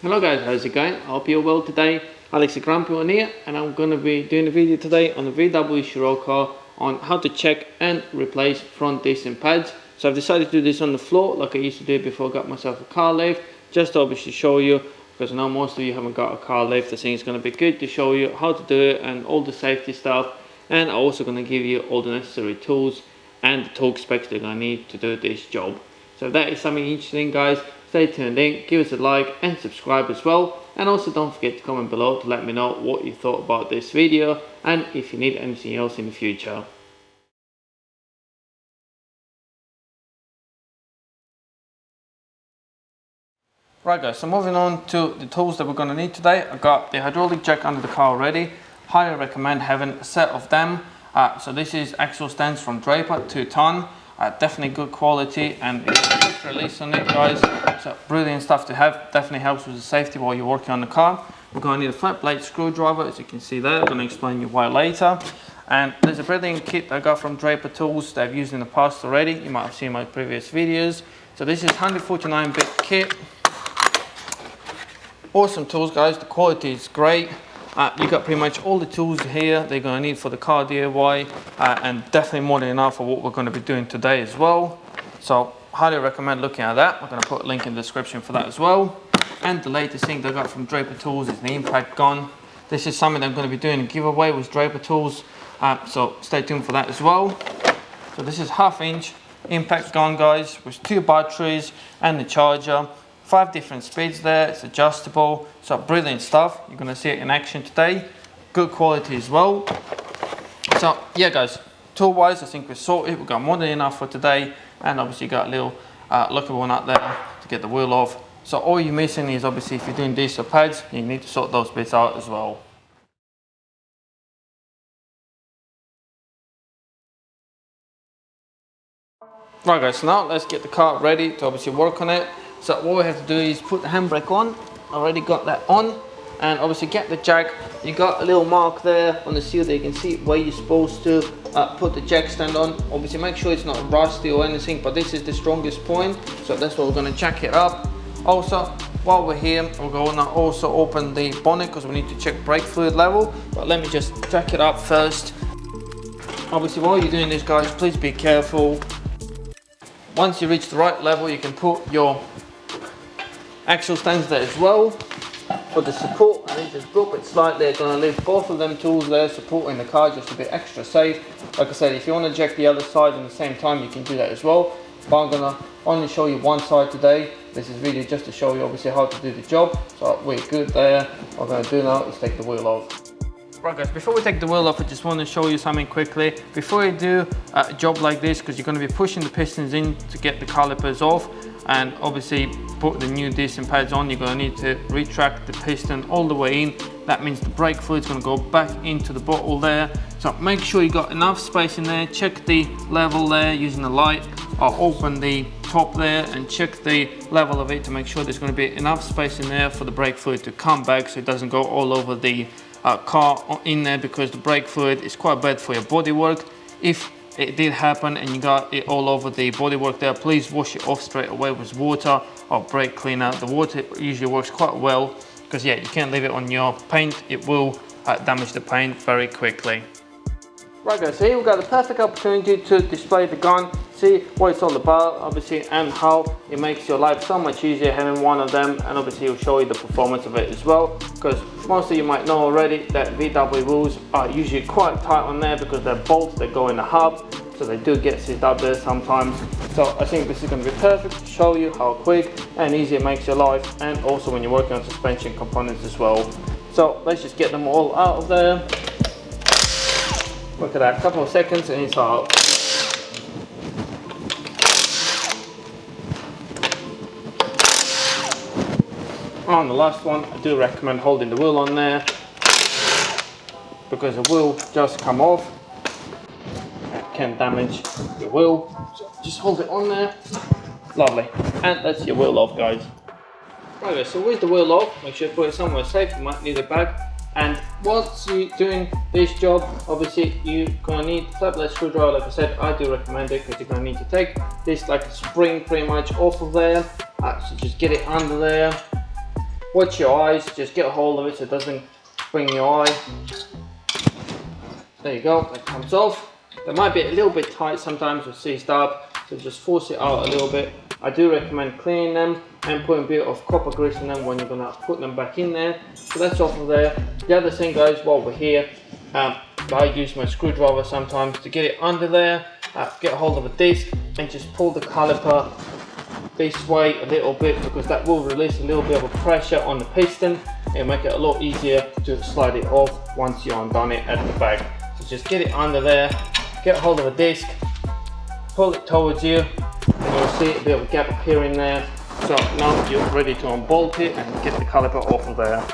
Hello guys, how's it going? I hope you're well today. AlexTheGrumpyOne here, and I'm going to be doing a video today on the VW Scirocco on how to check and replace front disc and pads. So I've decided to do this on the floor like I used to do before I got myself a car lift, just to obviously show you, because I know most of you haven't got a car lift. I think it's going to be good to show you how to do it and all the safety stuff, and I'm also going to give you all the necessary tools and the torque specs that you're going to need to do this job. So if that is something interesting, guys, stay tuned in, give us a like and subscribe as well, and also don't forget to comment below to let me know what you thought about this video and if you need anything else in the future. Right guys, so moving on to the tools that we're going to need today. I got the hydraulic jack under the car already. Highly recommend having a set of them. So this is axle stands from Draper, 2 ton. Definitely good quality, and it's a quick release on it, guys. So brilliant stuff to have. Definitely helps with the safety while you're working on the car. We're going to need a flat blade screwdriver, as you can see there. I'm going to explain you why later. And there's a brilliant kit I got from Draper Tools that I've used in the past already. You might have seen my previous videos. So this is 149-bit kit. Awesome tools, guys. The quality is great. You got pretty much all the tools here they're going to need for the car DIY, and definitely more than enough for what we're going to be doing today as well. So highly recommend looking at that. I'm going to put a link in the description for that as well. And the latest thing that I got from Draper Tools is the impact gun. This is something that I'm going to be doing a giveaway with Draper Tools, so stay tuned for that as well. So this is 1/2 inch impact gun, guys, with 2 batteries and the charger. 5 different speeds there, it's adjustable, so brilliant stuff. You're going to see it in action today. Good quality as well. So yeah guys, tool wise I think we're sorted. We've got more than enough for today, and obviously got a little lucky one out there to get the wheel off. So all you're missing is obviously if you're doing disc or pads, you need to sort those bits out as well. Right guys, so now let's get the car ready to obviously work on it. So what we have to do is put the handbrake on. Already got that on, and obviously get the jack. You got a little mark there on the seal that you can see where you're supposed to put the jack stand on. Obviously make sure it's not rusty or anything, but this is the strongest point, so that's what we're going to jack it up. Also, while we're here, we're going to also open the bonnet because we need to check brake fluid level, but let me just jack it up first. Obviously while you're doing this, guys, please be careful. Once you reach the right level, you can put your axle stands there as well for the support, and then just drop it slightly. I'm going to leave both of them tools there supporting the car just a bit extra safe. Like I said, if you want to jack the other side at the same time, you can do that as well, but I'm going to only show you one side today. This is really just to show you obviously how to do the job. So we're good there. What I'm going to do now is take the wheel off. Right guys, before we take the wheel off, I just want to show you something quickly. Before you do a job like this, because you're going to be pushing the pistons in to get the calipers off and obviously put the new disc and pads on, you're going to need to retract the piston all the way in. That means the brake fluid is going to go back into the bottle there. So make sure you got enough space in there. Check the level there using the light. I'll open the top there and check the level of it to make sure there's going to be enough space in there for the brake fluid to come back, so it doesn't go all over the car in there, because the brake fluid is quite bad for your bodywork. If it did happen and you got it all over the bodywork there, please wash it off straight away with water or brake cleaner. The water usually works quite well, because yeah, you can't leave it on your paint. It will damage the paint very quickly. Right guys, so here we've got the perfect opportunity to display the gun, see what it's all about obviously, and how it makes your life so much easier having one of them, and obviously it'll show you the performance of it as well, because most of you might know already that VW wheels are usually quite tight on there because they're bolts that go in the hub, so they do get seized up there sometimes. So I think this is going to be perfect to show you how quick and easy it makes your life, and also when you're working on suspension components as well. So let's just get them all out of there. Look at that, a couple of seconds and it's out. On the last one, I do recommend holding the wheel on there, because the wheel just come off. It can damage your wheel. So just hold it on there. Lovely. And that's your wheel off, guys. Right guys, so with the wheel off, make sure you put it somewhere safe. You might need it back. And once you're doing this job, obviously you're going to need flat blade screwdriver. Like I said, I do recommend it, because you're going to need to take this like a spring pretty much off of there. So just get it under there. Watch your eyes, just get a hold of it so it doesn't spring your eye. There you go, that comes off. They might be a little bit tight sometimes with seized up, so just force it out a little bit. I do recommend cleaning them and putting a bit of copper grease in them when you're gonna put them back in there. So that's off of there. The other thing, guys, while we're here, I use my screwdriver sometimes to get it under there, get a hold of a disc and just pull the caliper this way a little bit, because that will release a little bit of a pressure on the piston and make it a lot easier to slide it off once you undone it at the back. So just get it under there, get a hold of a disc, pull it towards you, and you'll see a bit of a gap appearing there. So now you're ready to unbolt it and get the caliper off of there.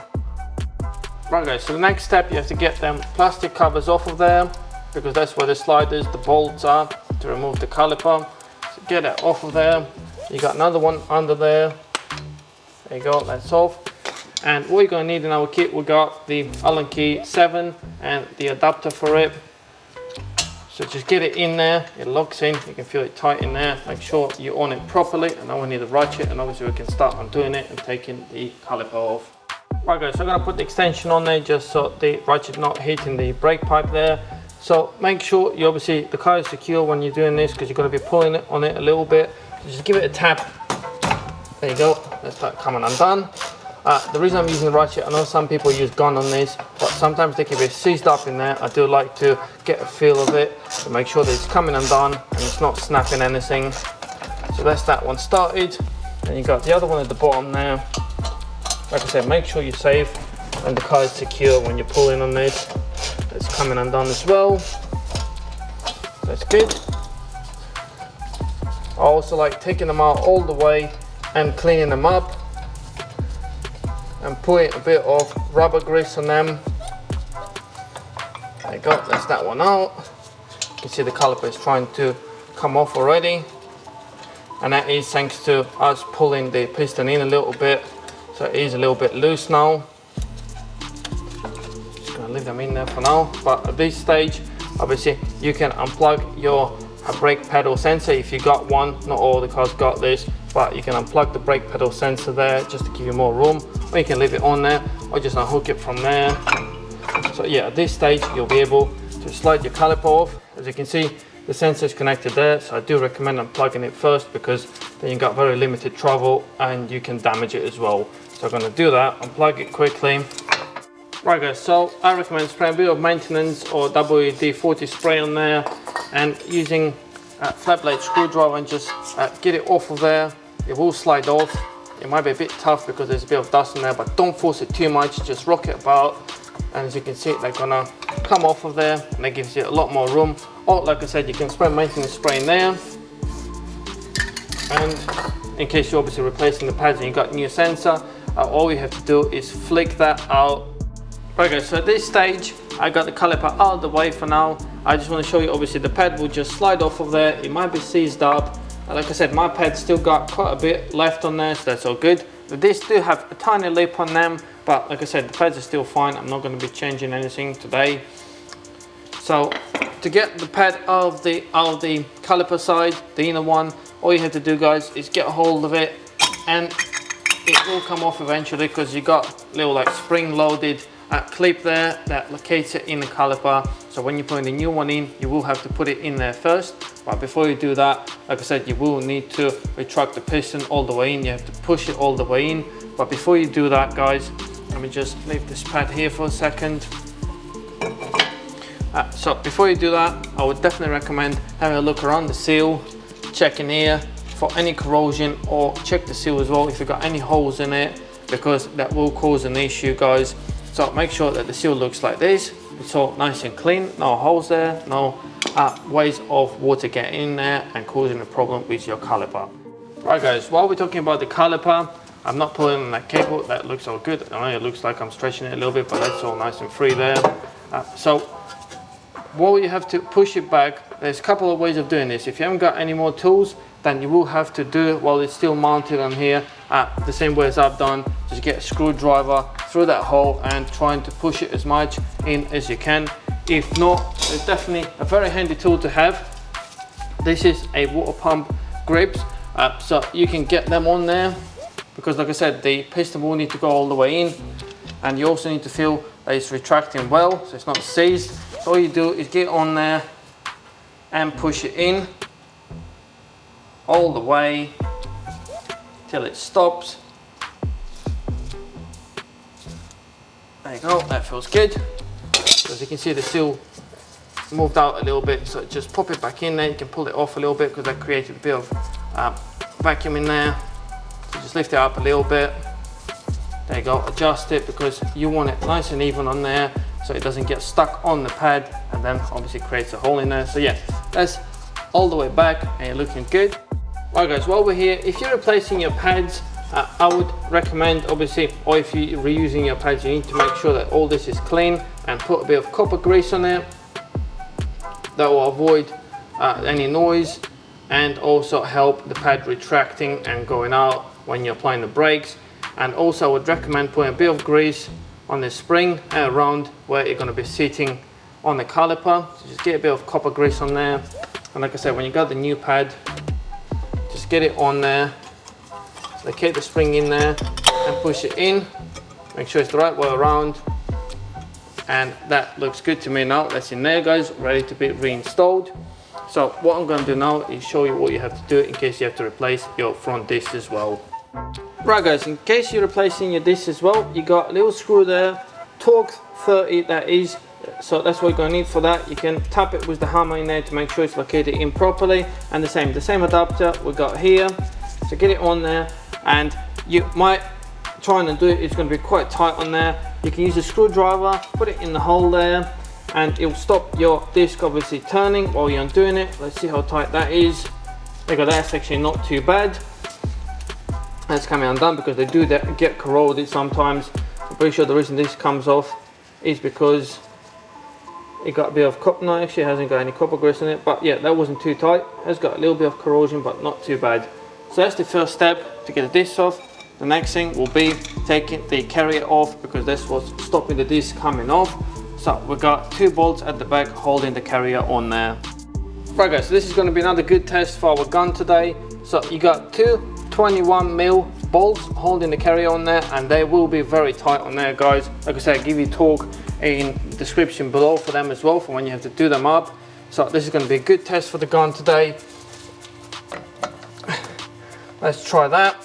Right guys, so the next step, you have to get them plastic covers off of there, because that's where the sliders, the bolts are to remove the caliper. So get it off of there. You got another one under there. There you go, that's off. And what you're going to need in our kit, we got the Allen key 7 and the adapter for it. So just get it in there, it locks in, you can feel it tight in there. Make sure you on it properly, and now we need a ratchet, and obviously we can start undoing it and taking the caliper off. Right guys, so I'm going to put the extension on there just so the ratchet not hitting the brake pipe there. So make sure you obviously the car is secure when you're doing this, because you're going to be pulling it on it a little bit. So just give it a tap. There you go, that's that coming undone. The reason I'm using the ratchet, I know some people use gun on this, but sometimes they can be seized up in there. I do like to get a feel of it to make sure that it's coming undone and it's not snapping anything. So that's that one started. And you got the other one at the bottom there. Like I said, make sure you're safe and the car is secure when you're pulling on this. It's coming undone as well. That's good. I also like taking them out all the way and cleaning them up and putting a bit of rubber grease on them. There you go, that's that one out. You can see the caliper is trying to come off already, and that is thanks to us pulling the piston in a little bit, so it is a little bit loose now. Just gonna leave them in there for now, but at this stage obviously you can unplug your brake pedal sensor if you got one. Not all the cars got this, but you can unplug the brake pedal sensor there just to give you more room, or you can leave it on there or just unhook it from there. So yeah, at this stage you'll be able to slide your caliper off. As you can see, the sensor is connected there, so I do recommend unplugging it first, because then you've got very limited travel and you can damage it as well. So I'm going to do that, unplug it quickly. Right guys, so I recommend spraying a bit of maintenance or WD-40 spray on there, and using a flat blade screwdriver and just get it off of there. It will slide off. It might be a bit tough because there's a bit of dust in there, but don't force it too much, just rock it about, and as you can see, they're gonna come off of there, and that gives you a lot more room. Or like I said, you can spray maintenance spray in there, and in case you're obviously replacing the pads and you got new sensor, all you have to do is flick that out. Right guys, so at this stage I got the caliper out of the way for now. I just want to show you, obviously the pad will just slide off of there. It might be seized up. Like I said, my pad's still got quite a bit left on there, so that's all good. These do have a tiny lip on them, but like I said, the pads are still fine. I'm not going to be changing anything today. So to get the pad out of the caliper side, the inner one, all you have to do guys is get a hold of it, and it will come off eventually, because you got a little like spring loaded clip there that locates it in the caliper. So when you're putting the new one in, you will have to put it in there first. But before you do that, like I said, you will need to retract the piston all the way in. You have to push it all the way in. But before you do that guys, let me just leave this pad here for a second. So before you do that, I would definitely recommend having a look around the seal, checking here for any corrosion, or check the seal as well if you've got any holes in it, because that will cause an issue guys. So make sure that the seal looks like this. It's all nice and clean, no holes there, no ways of water getting in there and causing a problem with your caliper. Right guys, while we're talking about the caliper, I'm not pulling on that cable. That looks all good. I know it looks like I'm stretching it a little bit, but that's all nice and free there. So while you have to push it back, there's a couple of ways of doing this. If you haven't got any more tools, then you will have to do it while it's still mounted on here, the same way as I've done. Just get a screwdriver through that hole and trying to push it as much in as you can. If not, it's definitely a very handy tool to have. This is a water pump grips, so you can get them on there because like I said, the piston will need to go all the way in, and you also need to feel that it's retracting well, so it's not seized. So all you do is get on there and push it in all the way till it stops. There you go, that feels good. As you can see, the seal moved out a little bit, so just pop it back in there. You can pull it off a little bit because that created a bit of vacuum in there. So just lift it up a little bit. There you go, adjust it because you want it nice and even on there so it doesn't get stuck on the pad and then obviously creates a hole in there. So yeah, that's all the way back and you're looking good. Right guys, while we're here, if you're replacing your pads, I would recommend, obviously, or if you're reusing your pads, you need to make sure that all this is clean and put a bit of copper grease on there. That will avoid any noise and also help the pad retracting and going out when you're applying the brakes. And also I would recommend putting a bit of grease on the spring and around where you're going to be sitting on the caliper. So just get a bit of copper grease on there. And like I said, when you got the new pad, just get it on there. Locate the spring in there and push it in. Make sure it's the right way around. And that looks good to me now. That's in there, guys, ready to be reinstalled. So what I'm going to do now is show you what you have to do in case you have to replace your front disc as well. Right guys, in case you're replacing your disc as well, you got a little screw there, torque 30 that is, so that's what you're going to need for that. You can tap it with the hammer in there to make sure it's located in properly, and the same adapter we got here. So get it on there, and you might try and do it, it's going to be quite tight on there. You can use a screwdriver, put it in the hole there, and it will stop your disc obviously turning while you're doing it. Let's see how tight that is. There you go, that's actually not too bad. That's coming undone because they do get corroded sometimes. I'm pretty sure the reason this comes off is because it got a bit of copper. No, actually it hasn't got any copper grease in it, but yeah, that wasn't too tight. It has got a little bit of corrosion, but not too bad. So that's the first step to get the disc off. The next thing will be taking the carrier off because that's what's stopping the disc coming off. So we've got 2 bolts at the back holding the carrier on there. Right guys, so this is going to be another good test for our gun today. So you got 2 21mm bolts holding the carrier on there, and they will be very tight on there, guys. Like I said, I'll give you torque in the description below for them as well, for when you have to do them up. So this is going to be a good test for the gun today. Let's try that.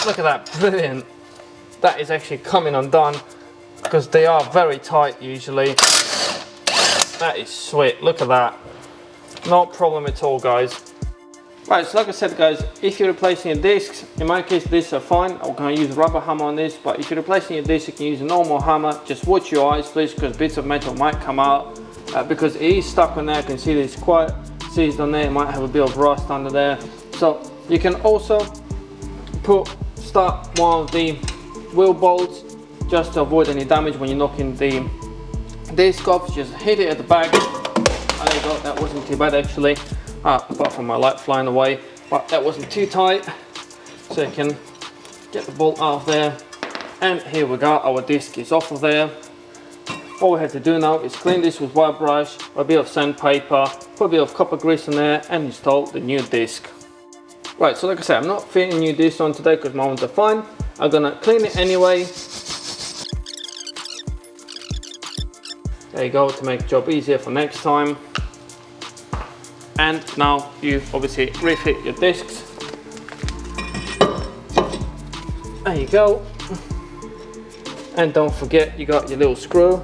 Look at that, brilliant. That is actually coming undone because they are very tight usually. That is sweet, look at that. No problem at all, guys. Right, so like I said, guys, if you're replacing your discs, in my case discs are fine. I'm going to use a rubber hammer on this, but if you're replacing your discs, you can use a normal hammer. Just watch your eyes, please, because bits of metal might come out because it is stuck on there. I can see that it's quite seized on there. It might have a bit of rust under there. So you can also start one of the wheel bolts just to avoid any damage when you're knocking the disc off. Just hit it at the back. There you go, that wasn't too bad actually. Apart from my light flying away, but that wasn't too tight, so you can get the bolt out of there, and here we go, our disc is off of there. All we have to do now is clean this with wire brush, a bit of sandpaper, put a bit of copper grease in there, and install the new disc. Right, so like I said, I'm not fitting new disc on today because my ones are fine. I'm gonna clean it anyway. There you go, to make the job easier for next time. And now you obviously refit your discs. There you go. And don't forget you got your little screw.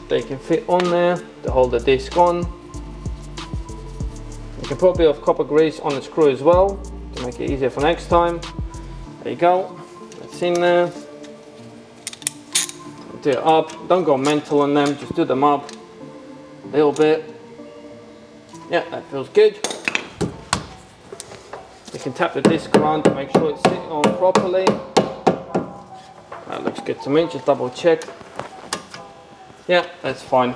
They can fit on there to hold the disc on. You can put a bit of copper grease on the screw as well to make it easier for next time. There you go. That's in there. Do it up. Don't go mental on them. Just do them up a little bit. Yeah, that feels good. You can tap the disc around to make sure it's sitting on properly. That looks good to me, just double check. Yeah, that's fine.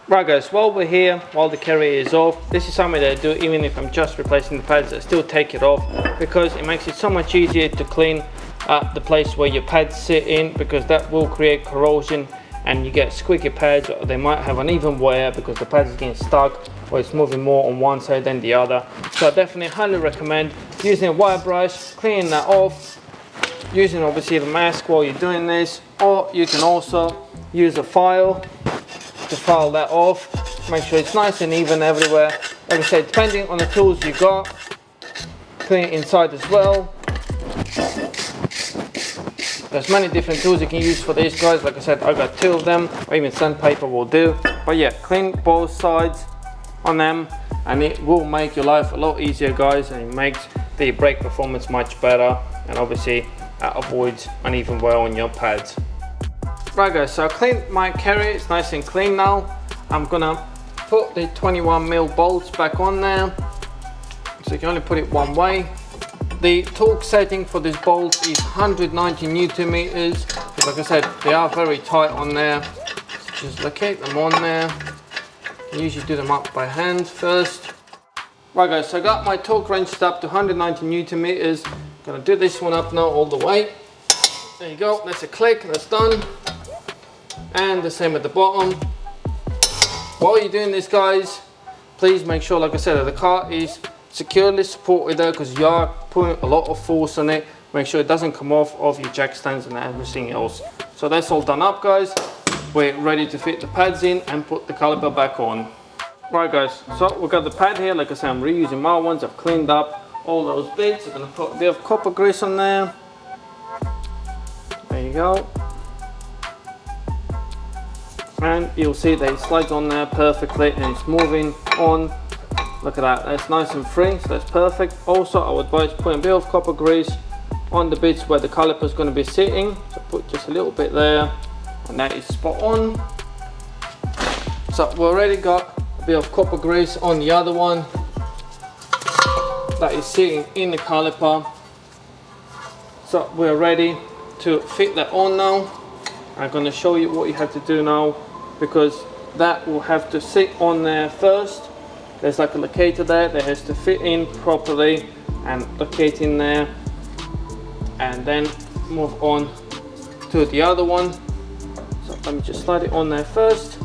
Right guys, while we're here, while the carrier is off, this is something that I do even if I'm just replacing the pads. I still take it off because it makes it so much easier to clean the place where your pads sit in, because that will create corrosion and you get squeaky pads, or they might have uneven wear because the pads is getting stuck or it's moving more on one side than the other. So I definitely highly recommend using a wire brush, cleaning that off, using obviously the mask while you're doing this, or you can also use a file to file that off. Make sure it's nice and even everywhere. Like I said, depending on the tools you got, clean it inside as well. There's many different tools you can use for these guys. Like I said, I got 2 of them, or even sandpaper will do. But yeah, clean both sides on them and it will make your life a lot easier, guys, and it makes the brake performance much better, and obviously avoids uneven wear on your pads. Right guys, so I cleaned my carrier, it's nice and clean now. I'm gonna put the 21mm bolts back on there, so you can only put it one way. The torque setting for this bolt is 190 Newton meters. Like I said, they are very tight on there. Just locate them on there. I usually do them up by hand first. Right guys, so I got my torque wrenched up to 190 Newton meters. Gonna do this one up now all the way. There you go, that's a click, that's done. And the same at the bottom. While you're doing this, guys, please make sure, like I said, that the car is securely supported there, because you are putting a lot of force on it. Make sure it doesn't come off of your jack stands and everything else. So that's all done up, guys. We're ready to fit the pads in and put the caliper back on. Right guys, so we've got the pad here. Like I said, I'm reusing my ones. I've cleaned up all those bits. I'm going to put a bit of copper grease on there. There you go. And you'll see that it slides on there perfectly and it's moving on. Look at that, that's nice and free, so that's perfect. Also, I would advise putting a bit of copper grease on the bits where the caliper is going to be sitting. So put just a little bit there, and that is spot on. So we've already got a bit of copper grease on the other one that is sitting in the caliper. So we're ready to fit that on now. I'm going to show you what you have to do now, because that will have to sit on there first. There's like a locator there that has to fit in properly and locate in there, and then move on to the other one. So let me just slide it on there first.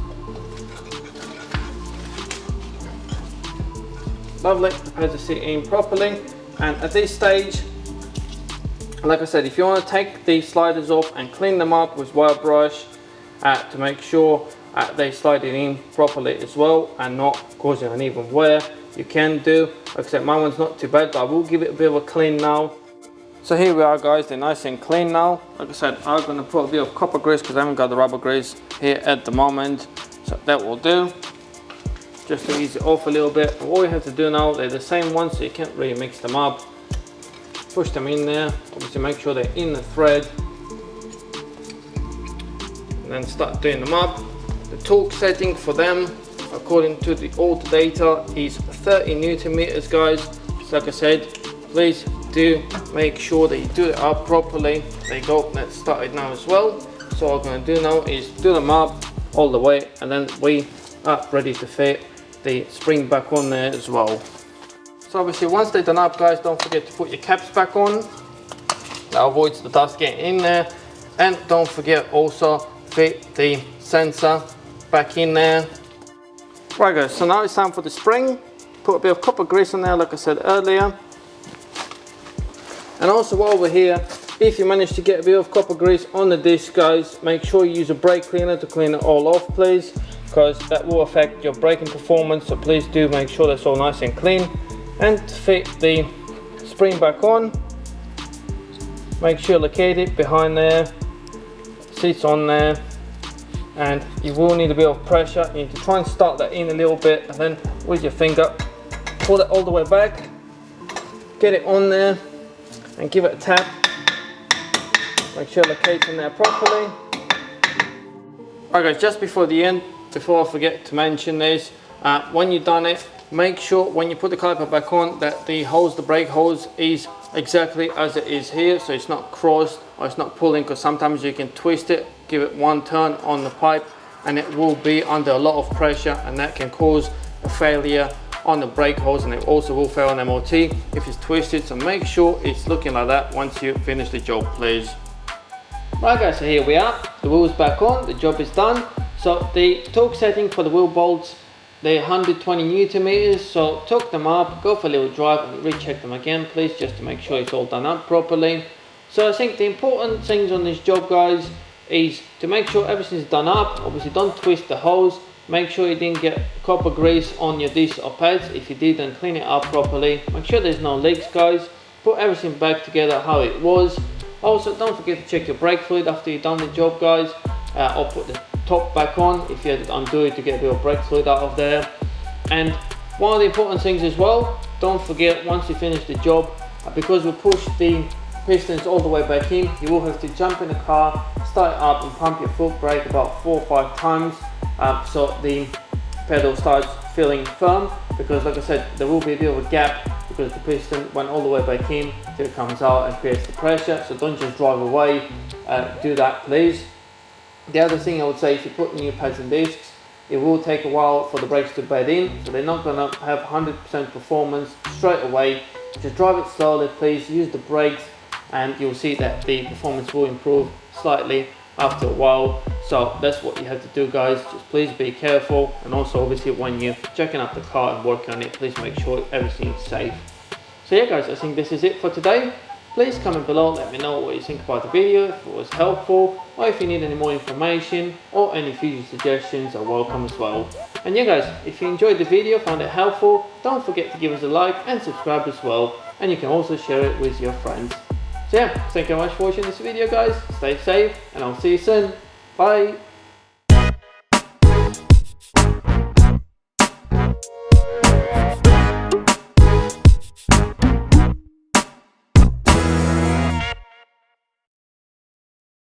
Lovely, the pads are sitting in properly. And at this stage, like I said, if you want to take the sliders off and clean them up with wire brush to make sure they slide it in properly as well and not causing uneven wear, you can do. Like I said, my one's not too bad, but I will give it a bit of a clean now. So here we are, guys, they're nice and clean now. Like I said, I'm going to put a bit of copper grease because I haven't got the rubber grease here at the moment, so that will do, just to ease it off a little bit. But all you have to do now, they're the same ones, so you can't really mix them up. Push them in there, obviously make sure they're in the thread, and then start doing them up. The torque setting for them, according to the old data, is 30 Newton meters, guys. So like I said, please do make sure that you do it up properly. There you go, let's start it now as well. So what I'm going to do now is do them up all the way, and then we are ready to fit the spring back on there as well. So obviously once they're done up, guys, don't forget to put your caps back on. That avoids the dust getting in there. And don't forget also fit the sensor back in there. Right guys, so now it's time for the spring. Put a bit of copper grease on there, like I said earlier. And also while we're here, if you manage to get a bit of copper grease on the disc, guys, make sure you use a brake cleaner to clean it all off, please, because that will affect your braking performance. So please do make sure that's all nice and clean. And to fit the spring back on, make sure you locate it behind there, sits on there, and you will need a bit of pressure. You need to try and start that in a little bit, and then with your finger pull it all the way back, get it on there and give it a tap. Make sure it locates in there properly. Alright guys, just before the end, before I forget to mention this, when you've done it, make sure when you put the caliper back on that the hose, the brake hose, is exactly as it is here, so it's not crossed or it's not pulling, because sometimes you can twist it, give it one turn on the pipe and it will be under a lot of pressure, and that can cause a failure on the brake hose, and it also will fail on MOT if it's twisted. So make sure it's looking like that once you finish the job, please. Right guys, so here we are, the wheel's back on, the job is done. So the torque setting for the wheel bolts they're 120 Newton meters, so tuck them up, go for a little drive and recheck them again please, just to make sure it's all done up properly. So I think the important things on this job guys is to make sure everything's done up. Obviously don't twist the hose, make sure you didn't get copper grease on your discs or pads. If you did, then clean it up properly, make sure there's no leaks guys, put everything back together how it was. Also don't forget to check your brake fluid after you've done the job guys, or put the top back on if you had to undo it to get a bit of brake fluid out of there. And one of the important things as well, don't forget once you finish the job, because we pushed the pistons all the way back in, you will have to jump in the car, start it up and pump your foot brake about 4 or 5 times so the pedal starts feeling firm, because like I said there will be a bit of a gap because the piston went all the way back in till it comes out and creates the pressure. So don't just drive away, do that please. The other thing I would say, if you put new pads and discs, it will take a while for the brakes to bed in, so they're not going to have 100% performance straight away. Just drive it slowly please, use the brakes, and you'll see that the performance will improve slightly after a while. So that's what you have to do guys, just please be careful. And also obviously when you're checking out the car and working on it, please make sure everything's safe. So yeah guys, I think this is it for today. Please comment below, let me know what you think about the video, if it was helpful, or if you need any more information or any future suggestions are welcome as well. And yeah guys, if you enjoyed the video, found it helpful, don't forget to give us a like and subscribe as well, and you can also share it with your friends. So yeah, thank you very much for watching this video guys, stay safe and I'll see you soon, bye!